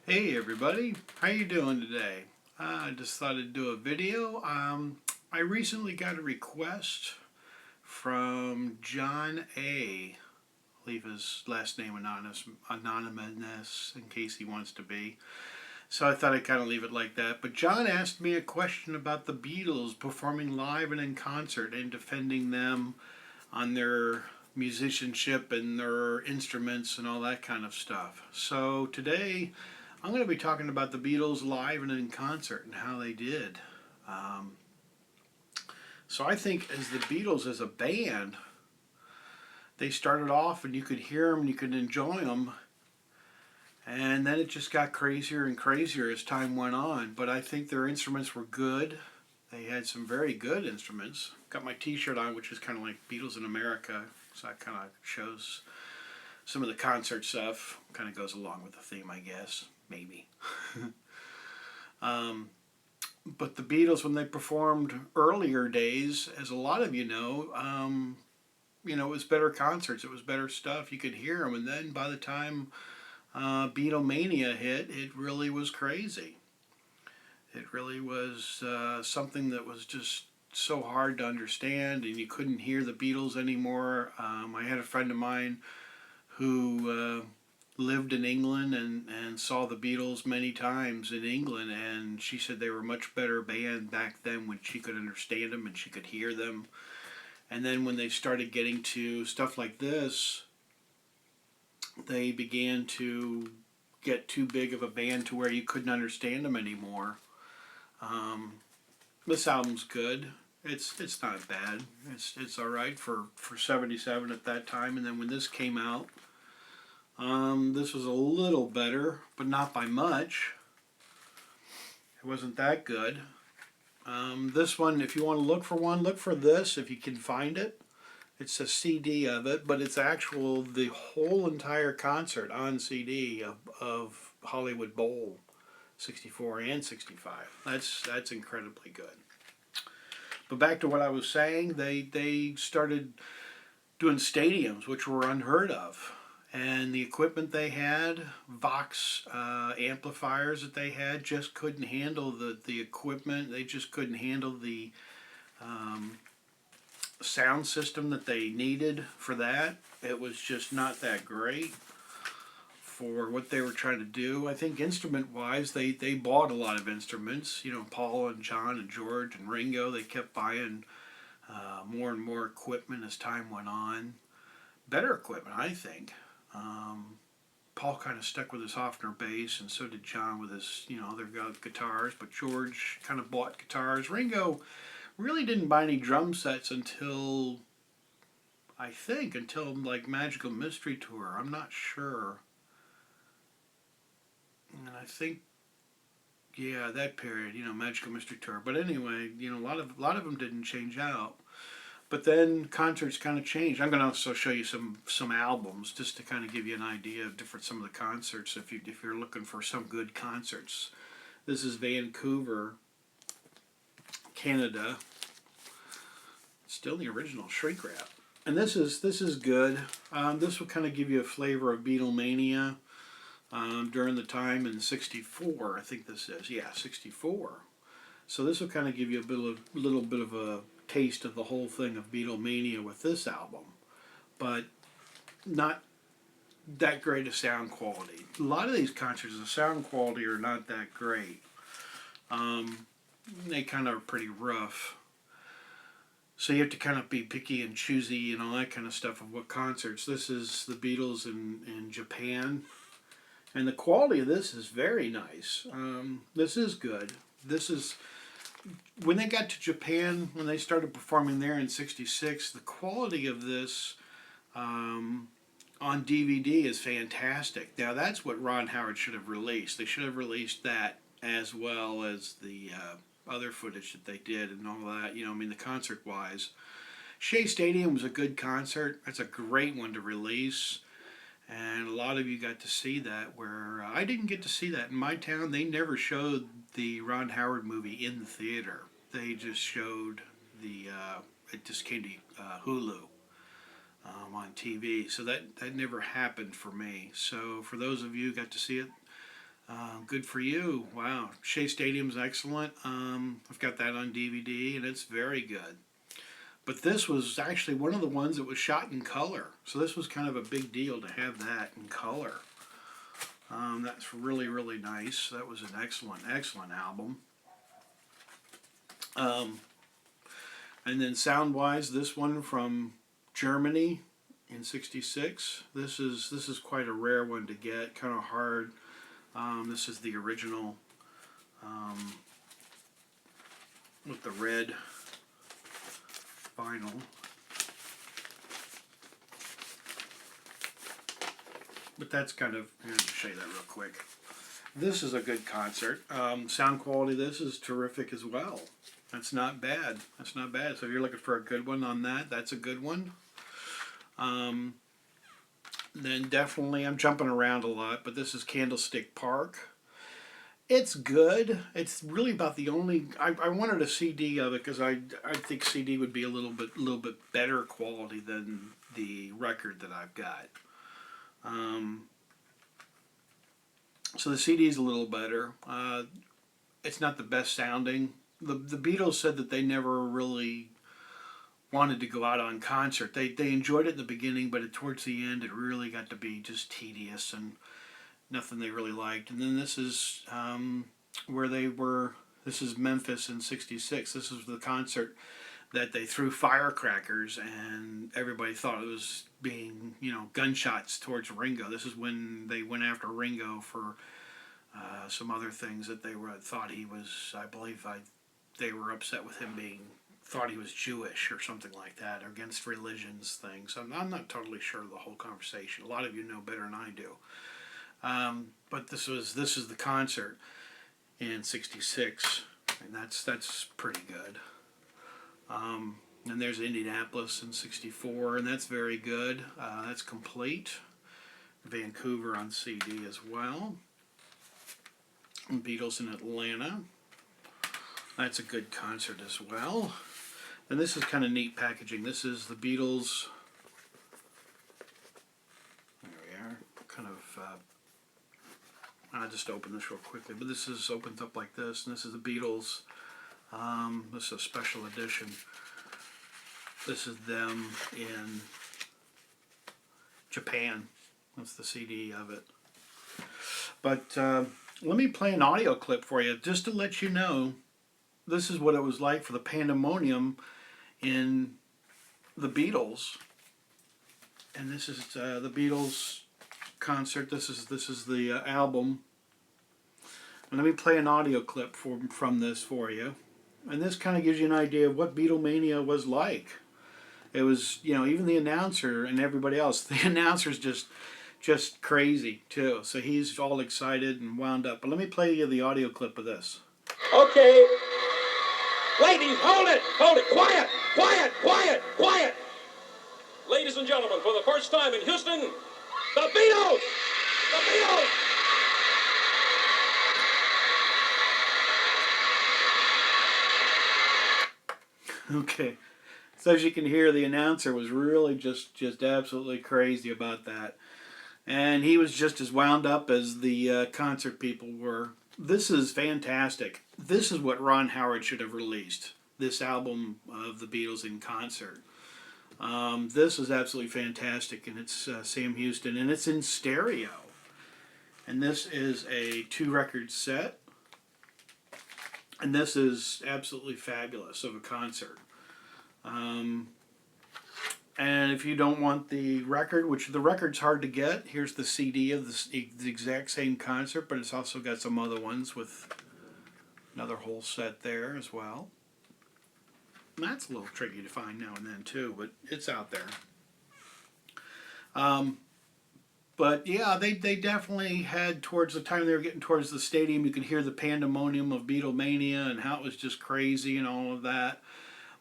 Hey everybody, how you doing today? I just thought I'd do a video. I recently got a request from John A. Leave his last name anonymous in case he wants to be. So I thought I'd kind of leave it like that. But John asked me a question about the Beatles performing live and in concert and defending them on their musicianship and their instruments and all that kind of stuff. So today I'm going to be talking about the Beatles live and in concert and how they did. Um, so I think as the Beatles as a band, they started off and you could hear them and you could enjoy them. And then it just got crazier and crazier as time went on. But I think their instruments were good. They had some very good instruments. Got my t-shirt on, which is kind of like Beatles in America. So that kind of shows some of the concert stuff. Kind of goes along with the theme, I guess. Maybe. um, but the Beatles, when they performed earlier days, as a lot of it was better concerts. It was better stuff. You could hear them. And then by the time Beatlemania hit, it really was crazy. It really was something that was just so hard to understand, and you couldn't hear the Beatles anymore. I had a friend of mine who lived in England and saw the Beatles many times in England, and she said they were a much better band back then when she could understand them and she could hear them. And then when they started getting to stuff like this, they began to get too big of a band to where you couldn't understand them anymore. Um, this album's good. It's not bad. It's all right for '77 at that time. And then when this came out, this was a little better, but not by much. It wasn't that good. This one, if you want to look for one, look for this if you can find it. It's a CD of it, but it's the whole entire concert on CD of Hollywood Bowl, '64 and '65. That's incredibly good. But back to what I was saying, they started doing stadiums, which were unheard of. And the equipment they had, Vox amplifiers that they had, just couldn't handle the equipment. They just couldn't handle the um, sound system that they needed for that. It was just not that great for what they were trying to do. I think instrument-wise, they bought a lot of instruments. Paul and John and George and Ringo, they kept buying more and more equipment as time went on. Better equipment, I think. Paul kind of stuck with his Hofner bass, and so did John with his, other guitars. But George kind of bought guitars. Ringo really didn't buy any drum sets until like Magical Mystery Tour. I'm not sure. And I think, yeah, that period, Magical Mystery Tour. But anyway, a lot of them didn't change out. But then concerts kind of changed. I'm going to also show you some albums just to kind of give you an idea of some of the concerts if you're looking for some good concerts. This is Vancouver, Canada. Still the original shrink wrap. And this is good. This will kind of give you a flavor of Beatlemania during the time in '64. I think this is, yeah, '64. So this will kind of give you a little bit of a taste of the whole thing of Beatlemania with this album, but not that great a sound quality. A lot of these concerts, the sound quality are not that great. They kind of are pretty rough. So you have to kind of be picky and choosy and all that kind of stuff of what concerts. This is the Beatles in Japan. And the quality of this is very nice. This is good. When they got to Japan, when they started performing there in '66, the quality of this on DVD is fantastic. Now that's what Ron Howard should have released. They should have released that as well as the other footage that they did and all that. The concert-wise. Shea Stadium was a good concert. That's a great one to release. And a lot of you got to see that, where I didn't get to see that. In my town, they never showed the Ron Howard movie in the theater. They just showed it just came to Hulu on TV. So that never happened for me. So for those of you who got to see it, Good for you. Wow. Shea Stadium's excellent. I've got that on DVD, and it's very good. But this was actually one of the ones that was shot in color. So this was kind of a big deal to have that in color. That's really, really nice. That was an excellent, excellent album. And then sound-wise, this one from Germany in '66. This is quite a rare one to get, kind of hard. This is the original with the red vinyl. But that's kind of, I'm going to show you that real quick. This is a good concert. Sound quality of this is terrific as well. That's not bad. That's not bad. So if you're looking for a good one on that, that's a good one. Then definitely, I'm jumping around a lot, but this is Candlestick Park. It's good. It's really about the only. I wanted a CD of it because I think CD would be a little bit better quality than the record that I've got. So the CD is a little better. It's not the best sounding. The Beatles said that they never really wanted to go out on concert. They enjoyed it in the beginning, but towards the end it really got to be just tedious and nothing they really liked. And then this is where they were. This is Memphis in '66. This is the concert that they threw firecrackers and everybody thought it was being, gunshots towards Ringo. This is when they went after Ringo for some other things that they thought he was, they were upset with him thought he was Jewish or something like that, or against religions things. I'm not totally sure of the whole conversation. A lot of you know better than I do. But this is the concert in '66, and that's pretty good. And there's Indianapolis in '64, and that's very good. That's complete. Vancouver on CD as well. And Beatles in Atlanta. That's a good concert as well. And this is kind of neat packaging. This is the Beatles. There we are. Kind of. I'll just open this real quickly. But this opens up like this, and this is the Beatles. This is a special edition. This is them in Japan. That's the CD of it. But let me play an audio clip for you just to let you know this is what it was like for the pandemonium in the Beatles. And this is the Beatles concert. This is the album. And let me play an audio clip from this for you. And this kind of gives you an idea of what Beatlemania was like. It was, even the announcer and everybody else. The announcer's just crazy too. So he's all excited and wound up. But let me play you the audio clip of this. Okay. Ladies, hold it! Hold it! Quiet! Quiet! Quiet! Quiet! Ladies and gentlemen, for the first time in Houston, the Beatles! The Beatles! Okay. So as you can hear, the announcer was really just absolutely crazy about that. And he was just as wound up as the concert people were. This is fantastic. This is what Ron Howard should have released. This album of the Beatles in concert. This is absolutely fantastic, and it's Sam Houston, and it's in stereo. And this is a 2-record set. And this is absolutely fabulous of a concert. And if you don't want the record, which the record's hard to get, here's the CD of the exact same concert, but it's also got some other ones with another whole set there as well. And that's a little tricky to find now and then too, but it's out there. But yeah, they definitely had, towards the time they were getting towards the stadium, you could hear the pandemonium of Beatlemania and how it was just crazy and all of that.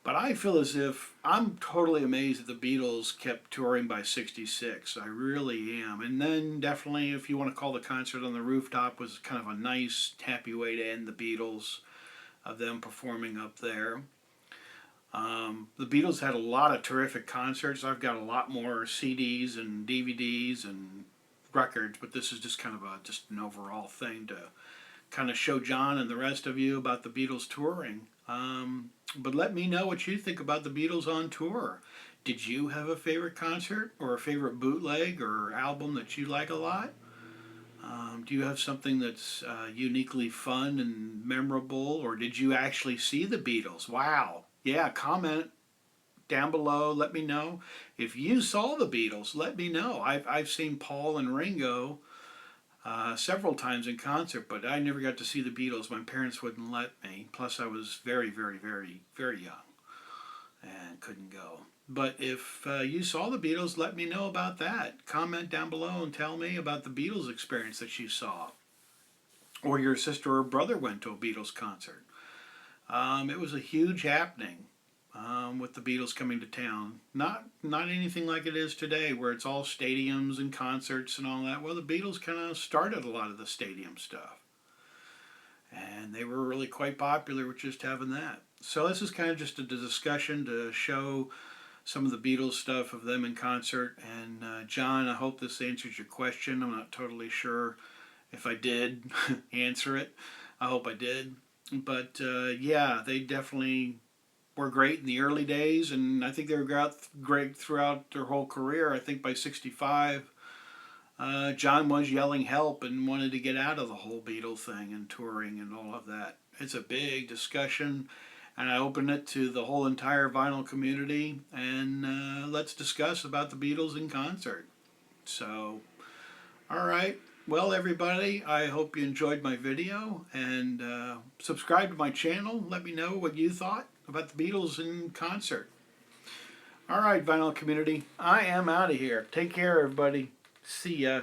But I feel as if I'm totally amazed that the Beatles kept touring by '66. I really am. And then definitely, if you want to call the concert on the rooftop, was kind of a nice, happy way to end the Beatles, of them performing up there. The Beatles had a lot of terrific concerts. I've got a lot more CDs and DVDs and records, but this is just kind of just an overall thing to kind of show John and the rest of you about the Beatles touring. But let me know what you think about the Beatles on tour. Did you have a favorite concert or a favorite bootleg or album that you like a lot? Do you have something that's uniquely fun and memorable, or did you actually see the Beatles? Wow. Yeah, comment down below. Let me know. If you saw the Beatles, let me know. I've seen Paul and Ringo several times in concert, but I never got to see the Beatles. My parents wouldn't let me. Plus, I was very, very, very, very young and couldn't go. But if you saw the Beatles, let me know about that. Comment down below and tell me about the Beatles experience that you saw. Or your sister or brother went to a Beatles concert. It was a huge happening with the Beatles coming to town. Not anything like it is today, where it's all stadiums and concerts and all that. Well, the Beatles kind of started a lot of the stadium stuff. And they were really quite popular with just having that. So this is kind of just a discussion to show some of the Beatles stuff of them in concert. And John, I hope this answers your question. I'm not totally sure if I did answer it. I hope I did. But yeah, they definitely were great in the early days, and I think they were great throughout their whole career. I think by 65, John was yelling help and wanted to get out of the whole Beatle thing and touring and all of that. It's a big discussion, and I open it to the whole entire vinyl community, and let's discuss about the Beatles in concert. So, all right. Well, everybody, I hope you enjoyed my video, and subscribe to my channel. Let me know what you thought about the Beatles in concert. All right, vinyl community, I am out of here. Take care, everybody. See ya.